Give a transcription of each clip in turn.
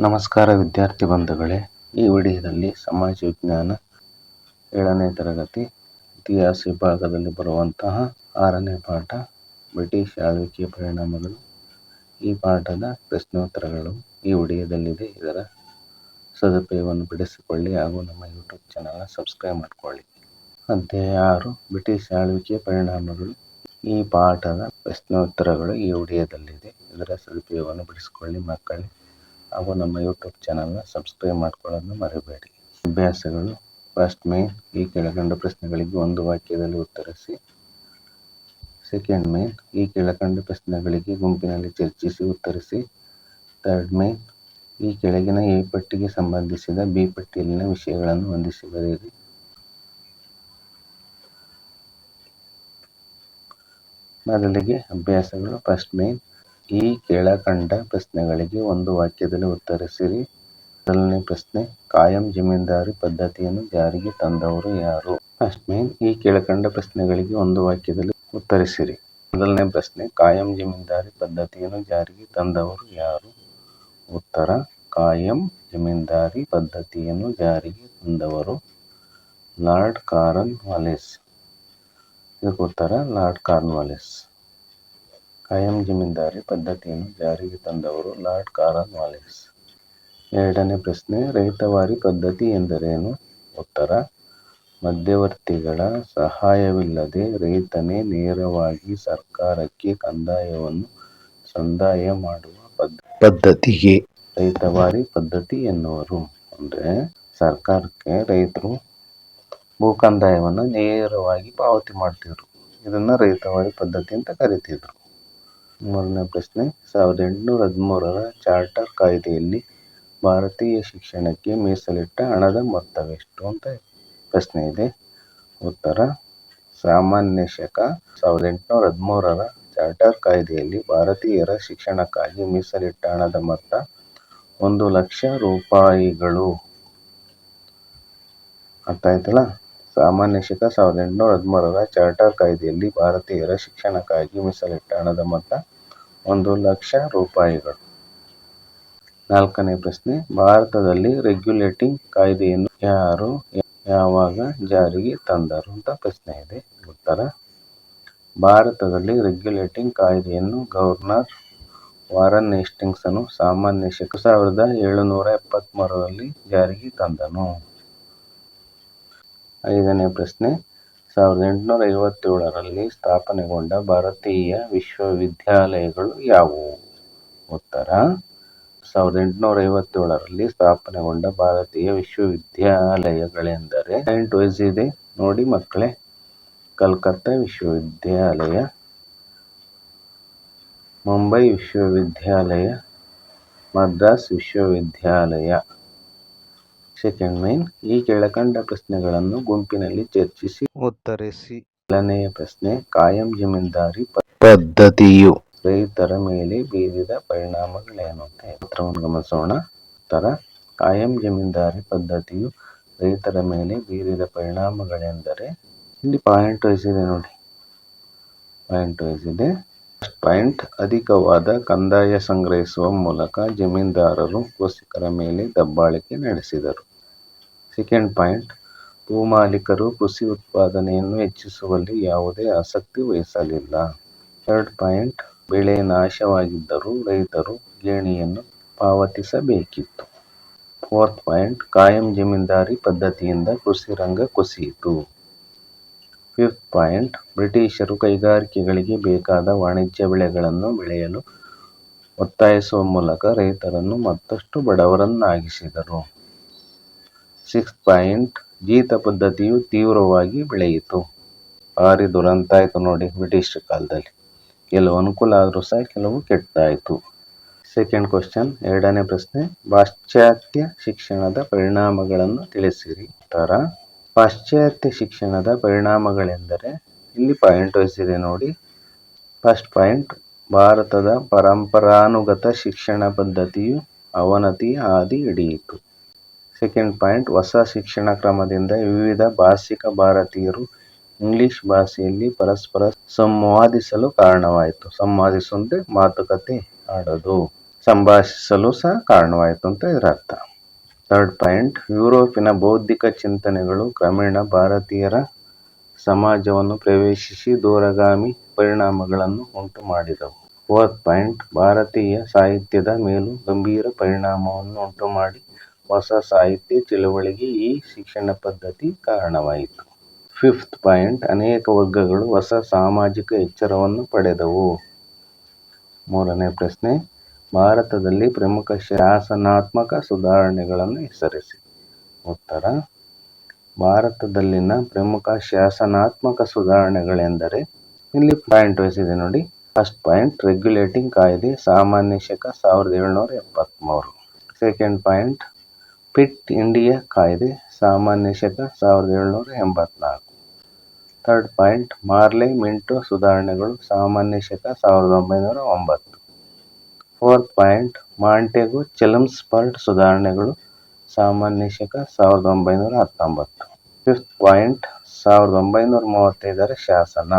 ನಮಸ್ಕಾರ ವಿದ್ಯಾರ್ಥಿ ಬಂಧುಗಳೇ, ಈ ವಿಡಿಯೋದಲ್ಲಿ ಸಮಾಜ ವಿಜ್ಞಾನ 7ನೇ ತರಗತಿ ಇತಿಹಾಸ ವಿಭಾಗದಲ್ಲಿ ಬರುವಂತಹ 6ನೇ ಪಾಠ ಬ್ರಿಟಿಷ್ ಆಳ್ವಿಕೆಯ ಪರಿಣಾಮಗಳು. ಈ ಪಾಠದ ಪ್ರಶ್ನೋತ್ತರಗಳು ಈ ವಿಡಿಯೋದಲ್ಲಿದೆ. ಇದರ ಸದುಪಯೋಗವನ್ನು ಪಡಿಸಿಕೊಳ್ಳಿ ಹಾಗೂ ನಮ್ಮ ಯೂಟ್ಯೂಬ್ ಚಾನಲ್ನ ಸಬ್ಸ್ಕ್ರೈಬ್ ಮಾಡಿಕೊಳ್ಳಿ. ಅಧ್ಯಾಯ 6 ಬ್ರಿಟಿಷ್ ಆಳ್ವಿಕೆಯ ಪರಿಣಾಮಗಳು. ಈ ಪಾಠದ ಪ್ರಶ್ನೋತ್ತರಗಳು ಈ ವಿಡಿಯೋದಲ್ಲಿದೆ. ಇದರ ಸದುಪಯೋಗವನ್ನು ಪಡಿಸಿಕೊಳ್ಳಿ ಮಕ್ಕಳೇ ಹಾಗೂ ನಮ್ಮ ಯೂಟ್ಯೂಬ್ ಚಾನಲ್ನ ಸಬ್ಸ್ಕ್ರೈಬ್ ಮಾಡ್ಕೊಳ್ಳೋದನ್ನು ಮರಿಬೇಡಿ. ಅಭ್ಯಾಸಗಳು. ಫಸ್ಟ್ ಮೇನ್, ಈ ಕೆಳಕಂಡ ಪ್ರಶ್ನೆಗಳಿಗೆ ಒಂದು ವಾಕ್ಯದಲ್ಲಿ ಉತ್ತರಿಸಿ. ಸೆಕೆಂಡ್ ಮೇನ್, ಈ ಕೆಳಕಂಡ ಪ್ರಶ್ನೆಗಳಿಗೆ ಗುಂಪಿನಲ್ಲಿ ಚರ್ಚಿಸಿ ಉತ್ತರಿಸಿ. ಥರ್ಡ್ ಮೇನ್, ಈ ಕೆಳಗಿನ ಎ ಪಟ್ಟಿಗೆ ಸಂಬಂಧಿಸಿದ ಬಿ ಪಟ್ಟಿಯಲ್ಲಿನ ವಿಷಯಗಳನ್ನು ಹೊಂದಿಸಿ ಬರೆಯಿರಿ. ಮೊದಲಿಗೆ ಅಭ್ಯಾಸಗಳು. ಫಸ್ಟ್ ಮೇನ್, ಈ ಕೆಳಕಂಡ ಪ್ರಶ್ನೆಗಳಿಗೆ ಒಂದು ವಾಕ್ಯದಲ್ಲಿ ಉತ್ತರಿಸಿರಿ. ಮೊದಲನೇ ಪ್ರಶ್ನೆ, ಕಾಯಂ ಜಮೀನ್ದಾರಿ ಪದ್ಧತಿಯನ್ನು ಜಾರಿಗೆ ತಂದವರು ಯಾರು? ಫಸ್ಟ್ ಮೇನ್, ಈ ಕೆಳಕಂಡ ಪ್ರಶ್ನೆಗಳಿಗೆ ಒಂದು ವಾಕ್ಯದಲ್ಲಿ ಉತ್ತರಿಸಿರಿ. ಮೊದಲನೇ ಪ್ರಶ್ನೆ, ಕಾಯಂ ಜಮೀನ್ದಾರಿ ಪದ್ಧತಿಯನ್ನು ಜಾರಿಗೆ ತಂದವರು ಯಾರು? ಉತ್ತರ, ಕಾಯಂ ಜಮೀನ್ದಾರಿ ಪದ್ಧತಿಯನ್ನು ಜಾರಿಗೆ ತಂದವರು ಲಾರ್ಡ್ ಕಾರ್ನ್ ವಾಲಿಸ್. ಇದಕ್ಕೆ ಉತ್ತರ ಲಾರ್ಡ್ ಕಾರ್ನ್ ವಾಲಿಸ್. ಕಾಯಂ ಜಮೀನ್ದಾರಿ ಪದ್ಧತಿಯನ್ನು ಜಾರಿಗೆ ತಂದವರು ಲಾರ್ಡ್ ಕಾರ್ನ್ ವಾಲಿಸ್. ಎರಡನೇ ಪ್ರಶ್ನೆ, ರೈತವಾರಿ ಪದ್ಧತಿ ಎಂದರೇನು? ಉತ್ತರ, ಮಧ್ಯವರ್ತಿಗಳ ಸಹಾಯವಿಲ್ಲದೆ ರೈತನೇ ನೇರವಾಗಿ ಸರ್ಕಾರಕ್ಕೆ ಕಂದಾಯವನ್ನು ಸಂದಾಯ ಮಾಡುವ ಪದ್ಧತಿಗೆ ರೈತವಾರಿ ಪದ್ಧತಿ ಎನ್ನುವರು. ಅಂದರೆ ಸರ್ಕಾರಕ್ಕೆ ರೈತರು ಭೂ ಕಂದಾಯವನ್ನು ನೇರವಾಗಿ ಪಾವತಿ ಮಾಡ್ತಿದ್ರು. ಇದನ್ನ ರೈತವಾರಿ ಪದ್ಧತಿ ಅಂತ ಕರಿತಿದ್ರು. ಮೂರನೇ ಪ್ರಶ್ನೆ, 1813ರ ಚಾರ್ಟರ್ ಕಾಯ್ದೆಯಲ್ಲಿ ಭಾರತೀಯ ಶಿಕ್ಷಣಕ್ಕೆ ಮೀಸಲಿಟ್ಟ ಹಣದ ಮೊತ್ತವೆಷ್ಟು ಅಂತ ಪ್ರಶ್ನೆ ಇದೆ. ಉತ್ತರ, ಸಾಮಾನ್ಯ ಶಕ 1813ರ ಚಾರ್ಟರ್ ಕಾಯ್ದೆಯಲ್ಲಿ ಭಾರತೀಯರ ಶಿಕ್ಷಣಕ್ಕಾಗಿ ಮೀಸಲಿಟ್ಟ ಹಣದ ಮೊತ್ತ 1,00,000 ರೂಪಾಯಿಗಳು. ಅರ್ಥ ಆಯ್ತಲ್ಲ? ಸಾಮಾನ್ಯ ಶಕ 1813ರ ಚಾರ್ಟರ್ ಕಾಯ್ದೆಯಲ್ಲಿ ಭಾರತೀಯರ ಶಿಕ್ಷಣಕ್ಕಾಗಿ ಮೀಸಲಿಟ್ಟ ಹಣದ ಮೊತ್ತ 1,00,000 ರೂಪಾಯಿಗಳು. ನಾಲ್ಕನೇ ಪ್ರಶ್ನೆ, ಭಾರತದಲ್ಲಿ ರೆಗ್ಯುಲೇಟಿಂಗ್ ಕಾಯ್ದೆಯನ್ನು ಯಾರು ಯಾವಾಗ ಜಾರಿಗೆ ತಂದರು ಅಂತ ಪ್ರಶ್ನೆ ಇದೆ. ಉತ್ತರ, ಭಾರತದಲ್ಲಿ ರೆಗ್ಯುಲೇಟಿಂಗ್ ಕಾಯ್ದೆಯನ್ನು ಗವರ್ನರ್ ವಾರನ್ ಹೇಸ್ಟಿಂಗ್ಸನು ಸಾಮಾನ್ಯ ಶಕ 1773ರಲ್ಲಿ ಜಾರಿಗೆ ತಂದನು. ಐದನೇ ಪ್ರಶ್ನೆ, 1857ರಲ್ಲಿ ಸ್ಥಾಪನೆಗೊಂಡ ಭಾರತೀಯ ವಿಶ್ವವಿದ್ಯಾಲಯಗಳು ಯಾವುವು? ಉತ್ತರ, 1857ರಲ್ಲಿ ಸ್ಥಾಪನೆಗೊಂಡ ಭಾರತೀಯ ವಿಶ್ವವಿದ್ಯಾಲಯಗಳೆಂದರೆ ಪಾಯಿಂಟ್ ವೈಸ್ ಇದೆ ನೋಡಿ ಮಕ್ಕಳೇ. ಕಲ್ಕತ್ತಾ ವಿಶ್ವವಿದ್ಯಾಲಯ, ಮುಂಬೈ ವಿಶ್ವವಿದ್ಯಾಲಯ, ಮದ್ರಾಸ್ ವಿಶ್ವವಿದ್ಯಾಲಯ. ಸೆಕೆಂಡ್ ಮೇನ್, ಈ ಕೆಳಕಂಡ ಪ್ರಶ್ನೆಗಳನ್ನು ಗುಂಪಿನಲ್ಲಿ ಚರ್ಚಿಸಿ ಉತ್ತರಿಸಿ. ಮೊದಲನೆಯ ಪ್ರಶ್ನೆ, ಕಾಯಂ ಜಮೀನ್ದಾರಿ ಪದ್ಧತಿಯು ರೈತರ ಮೇಲೆ ಬೀರಿದ ಪರಿಣಾಮಗಳೇನು ಅಂತ ಉತ್ತರವನ್ನು ಗಮನಿಸೋಣ. ಉತ್ತರ, ಕಾಯಂ ಜಮೀನ್ದಾರಿ ಪದ್ಧತಿಯು ರೈತರ ಮೇಲೆ ಬೀರಿದ ಪರಿಣಾಮಗಳೆಂದರೆ, ಇಲ್ಲಿ ಪಾಯಿಂಟ್ ವೈಸ್ ಇದೆ ನೋಡಿ, ಪಾಯಿಂಟ್ ವೈಸ್ ಇದೆ. ಫಸ್ಟ್ ಪಾಯಿಂಟ್, ಅಧಿಕವಾದ ಕಂದಾಯ ಸಂಗ್ರಹಿಸುವ ಮೂಲಕ ಜಮೀನ್ದಾರರು ಕೃಷಿಕರ ಮೇಲೆ ದಬ್ಬಾಳಿಕೆ ನಡೆಸಿದರು. ಸೆಕೆಂಡ್ ಪಾಯಿಂಟ್, ಭೂಮಾಲೀಕರು ಕೃಷಿ ಉತ್ಪಾದನೆಯನ್ನು ಹೆಚ್ಚಿಸುವಲ್ಲಿ ಯಾವುದೇ ಆಸಕ್ತಿ ವಹಿಸಲಿಲ್ಲ. ಥರ್ಡ್ ಪಾಯಿಂಟ್, ಬೆಳೆ ನಾಶವಾಗಿದ್ದರೂ ರೈತರು ಗೇಣಿಯನ್ನು ಪಾವತಿಸಬೇಕಿತ್ತು. ಫೋರ್ತ್ ಪಾಯಿಂಟ್, ಕಾಯಂ ಜಮೀನ್ದಾರಿ ಪದ್ಧತಿಯಿಂದ ಕೃಷಿ ರಂಗ ಕುಸಿಯಿತು. ಫಿಫ್ತ್ ಪಾಯಿಂಟ್, ಬ್ರಿಟಿಷರು ಕೈಗಾರಿಕೆಗಳಿಗೆ ಬೇಕಾದ ವಾಣಿಜ್ಯ ಬೆಳೆಗಳನ್ನು ಬೆಳೆಯಲು ಒತ್ತಾಯಿಸುವ ಮೂಲಕ ರೈತರನ್ನು ಮತ್ತಷ್ಟು ಬಡವರನ್ನಾಗಿಸಿದರು. ಸಿಕ್ಸ್ತ್ ಪಾಯಿಂಟ್, ಜೀತ ಪದ್ಧತಿಯು ತೀವ್ರವಾಗಿ ಬೆಳೆಯಿತು. ಭಾರಿ ದುರಂತ ಆಯಿತು ನೋಡಿ ಬ್ರಿಟಿಷ್ ಕಾಲದಲ್ಲಿ. ಕೆಲವು ಅನುಕೂಲ ಆದರೂ ಸಹ ಕೆಲವು ಕೆಟ್ಟದಾಯಿತು. ಸೆಕೆಂಡ್ ಕ್ವಶನ್, ಎರಡನೇ ಪ್ರಶ್ನೆ, ಪಾಶ್ಚಾತ್ಯ ಶಿಕ್ಷಣದ ಪರಿಣಾಮಗಳನ್ನು ತಿಳಿಸಿರಿ. ಉತ್ತರ, ಪಾಶ್ಚಾತ್ಯ ಶಿಕ್ಷಣದ ಪರಿಣಾಮಗಳೆಂದರೆ, ಇಲ್ಲಿ ಪಾಯಿಂಟ್ ವೈಸ್ ಇದೆ ನೋಡಿ. ಫಸ್ಟ್ ಪಾಯಿಂಟ್, ಭಾರತದ ಪರಂಪರಾನುಗತ ಶಿಕ್ಷಣ ಪದ್ಧತಿಯು ಅವನತಿಯ ಹಾದಿ ಹಿಡಿಯಿತು. ಸೆಕೆಂಡ್ ಪಾಯಿಂಟ್, ಹೊಸ ಶಿಕ್ಷಣ ಕ್ರಮದಿಂದ ವಿವಿಧ ಭಾಷಿಕ ಭಾರತೀಯರು ಇಂಗ್ಲಿಷ್ ಭಾಷೆಯಲ್ಲಿ ಪರಸ್ಪರ ಸಂವಾದಿಸಲು ಕಾರಣವಾಯಿತು. ಸಂವಾದಿಸು ಅಂದರೆ ಮಾತುಕತೆ ಆಡೋದು. ಸಂಭಾಷಿಸಲು ಸಹ ಕಾರಣವಾಯಿತು ಅಂತ ಇದರ ಅರ್ಥ. ಥರ್ಡ್ ಪಾಯಿಂಟ್, ಯುರೋಪಿನ ಬೌದ್ಧಿಕ ಚಿಂತನೆಗಳು ಕ್ರಮೇಣ ಭಾರತೀಯರ ಸಮಾಜವನ್ನು ಪ್ರವೇಶಿಸಿ ದೂರಗಾಮಿ ಪರಿಣಾಮಗಳನ್ನು ಉಂಟು ಮಾಡಿದವು. ಫೋರ್ತ್ ಪಾಯಿಂಟ್, ಭಾರತೀಯ ಸಾಹಿತ್ಯದ ಮೇಲೂ ಗಂಭೀರ ಪರಿಣಾಮವನ್ನು ಉಂಟುಮಾಡಿ ಹೊಸ ಸಾಹಿತ್ಯ ಚಳುವಳಿಗೆ ಈ ಶಿಕ್ಷಣ ಪದ್ಧತಿ ಕಾರಣವಾಯಿತು. ಫಿಫ್ತ್ ಪಾಯಿಂಟ್, ಅನೇಕ ವರ್ಗಗಳು ಹೊಸ ಸಾಮಾಜಿಕ ಎಚ್ಚರವನ್ನು ಪಡೆದವು. ಮೂರನೇ ಪ್ರಶ್ನೆ, ಭಾರತದಲ್ಲಿ ಪ್ರಮುಖ ಶಾಸನಾತ್ಮಕ ಸುಧಾರಣೆಗಳನ್ನು ಹೆಸರಿಸಿ. ಉತ್ತರ, ಭಾರತದಲ್ಲಿನ ಪ್ರಮುಖ ಶಾಸನಾತ್ಮಕ ಸುಧಾರಣೆಗಳೆಂದರೆ, ಇಲ್ಲಿ ಪಾಯಿಂಟ್ ವೈಸ್ ಇದೆ ನೋಡಿ. ಫಸ್ಟ್ ಪಾಯಿಂಟ್, ರೆಗ್ಯುಲೇಟಿಂಗ್ ಕಾಯ್ದೆ ಸಾಮಾನ್ಯ ಶಕ 1773. ಸೆಕೆಂಡ್ ಪಾಯಿಂಟ್, ಪಿಟ್ ಇಂಡಿಯಾ ಕಾಯ್ದೆ ಸಾಮಾನ್ಯ ಶಕ 1784. ಥರ್ಡ್ ಪಾಯಿಂಟ್, ಮಾರ್ಲೆ ಮಿಂಟೋ ಸುಧಾರಣೆಗಳು ಸಾಮಾನ್ಯ ಶಕ 1909. ಫೋರ್ತ್ ಪಾಯಿಂಟ್, ಮಾಂಟೆಗೊ ಚೆಲ್ಮ್ಸ್ಫರ್ಡ್ ಸುಧಾರಣೆಗಳು ಸಾಮಾನ್ಯ ಶಕ 1919. ಫಿಫ್ತ್ ಪಾಯಿಂಟ್, 1935ರ ಶಾಸನ.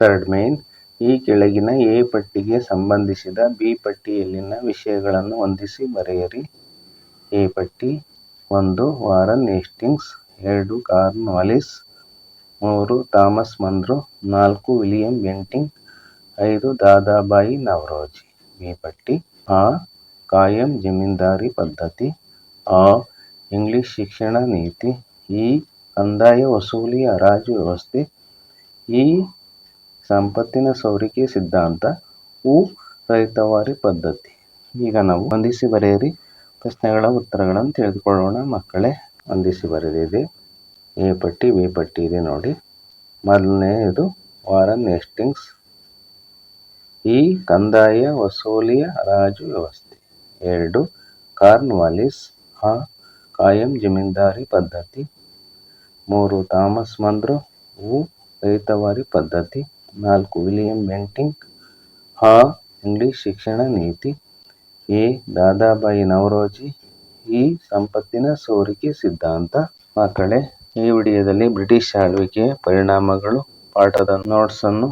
ಥರ್ಡ್ ಮೇನ್, ಈ ಕೆಳಗಿನ ಎ ಪಟ್ಟಿಗೆ ಸಂಬಂಧಿಸಿದ ಬಿ ಪಟ್ಟಿಯಲ್ಲಿನ ವಿಷಯಗಳನ್ನು ಹೊಂದಿಸಿ ಬರೆಯಿರಿ. ಎ ಪಟ್ಟಿ: 1. Warren Hastings. 2. Corn Wallis. 3. Thomas Munro. 4. William Bentinck. 5. Dadabhai Naoroji. B ಪಟ್ಟಿ: ಅ. ಕಾಯಂ ಜಮೀನ್ದಾರಿ ಪದ್ಧತಿ. ಅ. ಇಂಗ್ಲಿಷ್ ಶಿಕ್ಷಣ ನೀತಿ. ಇ. ಕಂದಾಯ ವಸೂಲಿ ಹರಾಜು ವ್ಯವಸ್ಥೆ. ಇ. ಸಂಪತ್ತಿನ ಸೋರಿಕೆ ಸಿದ್ಧಾಂತ. ಉ. ರೈತವಾರಿ ಪದ್ಧತಿ. ಈಗ ನಾವು ಹೊಂದಿಸಿ ಬರೆಯಿರಿ. ಪ್ರಶ್ನೆಗಳ ಉತ್ತರಗಳನ್ನು ತಿಳಿದುಕೊಳ್ಳೋಣ ಮಕ್ಕಳೇ. ಹೊಂದಿಸಿ ಬರೆದಿದೆ. ಎ ಪಟ್ಟಿ, ಬಿ ಪಟ್ಟಿ ಇದೆ ನೋಡಿ. ಮೊದಲನೆಯದು ವಾರನ್ ಹೇಸ್ಟಿಂಗ್ಸ್. ಇ. ಕಂದಾಯ ವಸೂಲಿ ಹರಾಜು ವ್ಯವಸ್ಥೆ. 2. Cornwallis. ಅ. ಕಾಯಂ ಜಮೀನ್ದಾರಿ ಪದ್ಧತಿ. 3. Thomas Munro. ಉ. ರೈತವಾರಿ ಪದ್ಧತಿ. 4. William Bentinck. ಅ. ಇಂಗ್ಲಿಷ್ ಶಿಕ್ಷಣ ನೀತಿ. ಎ. ದಾದಾಬಾಯಿ ನವರೋಜಿ. ಇ. ಸಂಪತ್ತಿನ ಸೋರಿಕೆ ಸಿದ್ಧಾಂತ. ಮಕ್ಕಳೇ, ಈ ವಿಡಿಯೋದಲ್ಲಿ ಬ್ರಿಟಿಷ್ ಆಳ್ವಿಕೆಯ ಪರಿಣಾಮಗಳು ಪಾಠದ ನೋಟ್ಸನ್ನು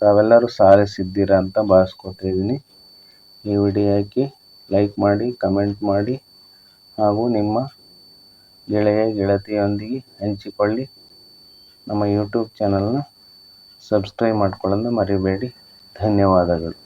ತಾವೆಲ್ಲರೂ ಸಾಧಿಸಿದ್ದೀರಾ ಅಂತ ಭಾವಿಸ್ಕೊತಾ ಇದ್ದೀನಿ. ಈ ವಿಡಿಯೋಕ್ಕೆ ಲೈಕ್ ಮಾಡಿ, ಕಮೆಂಟ್ ಮಾಡಿ ಹಾಗೂ ನಿಮ್ಮ ಗೆಳೆಯ ಗೆಳತಿಯೊಂದಿಗೆ ಹಂಚಿಕೊಳ್ಳಿ. ನಮ್ಮ ಯೂಟ್ಯೂಬ್ ಚಾನಲ್ನ ಸಬ್ಸ್ಕ್ರೈಬ್ ಮಾಡ್ಕೊಳ್ಳೋದನ್ನು ಮರಿಬೇಡಿ. ಧನ್ಯವಾದಗಳು.